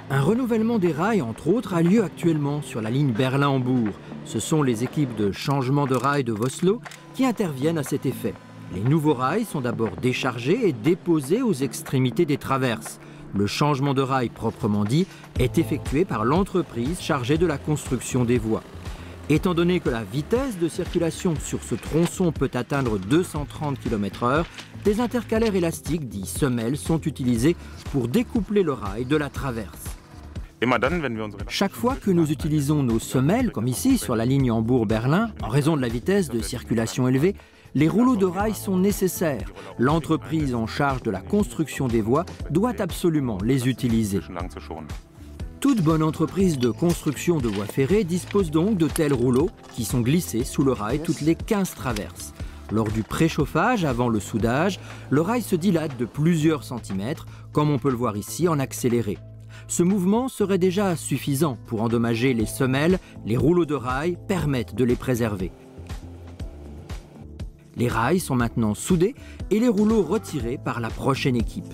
Un renouvellement des rails, entre autres, a lieu actuellement sur la ligne Berlin-Hambourg. Ce sont les équipes de changement de rails de Vossloh qui interviennent à cet effet. Les nouveaux rails sont d'abord déchargés et déposés aux extrémités des traverses. Le changement de rail proprement dit est effectué par l'entreprise chargée de la construction des voies. Étant donné que la vitesse de circulation sur ce tronçon peut atteindre 230 km/h, des intercalaires élastiques dits semelles sont utilisés pour découpler le rail de la traverse. Chaque fois que nous utilisons nos semelles, comme ici sur la ligne Hambourg-Berlin, en raison de la vitesse de circulation élevée, les rouleaux de rails sont nécessaires. L'entreprise en charge de la construction des voies doit absolument les utiliser. Toute bonne entreprise de construction de voies ferrées dispose donc de tels rouleaux qui sont glissés sous le rail toutes les 15 traverses. Lors du préchauffage, avant le soudage, le rail se dilate de plusieurs centimètres, comme on peut le voir ici en accéléré. Ce mouvement serait déjà suffisant pour endommager les semelles. Les rouleaux de rail permettent de les préserver. Les rails sont maintenant soudés et les rouleaux retirés par la prochaine équipe.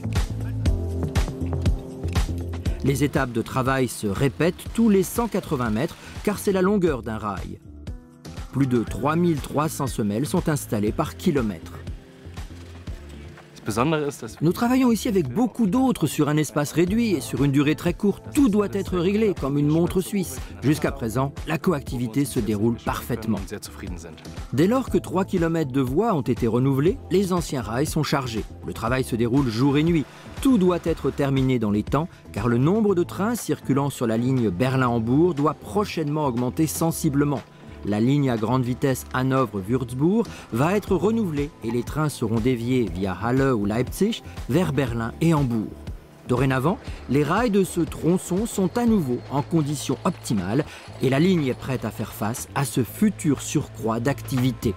Les étapes de travail se répètent tous les 180 mètres car c'est la longueur d'un rail. Plus de 3300 semelles sont installées par kilomètre. Nous travaillons ici avec beaucoup d'autres sur un espace réduit et sur une durée très courte. Tout doit être réglé comme une montre suisse. Jusqu'à présent, la coactivité se déroule parfaitement. Dès lors que 3 km de voies ont été renouvelés, les anciens rails sont chargés. Le travail se déroule jour et nuit. Tout doit être terminé dans les temps car le nombre de trains circulant sur la ligne Berlin-Hambourg doit prochainement augmenter sensiblement. La ligne à grande vitesse Hanovre-Würzburg va être renouvelée et les trains seront déviés via Halle ou Leipzig vers Berlin et Hambourg. Dorénavant, les rails de ce tronçon sont à nouveau en conditions optimales et la ligne est prête à faire face à ce futur surcroît d'activité.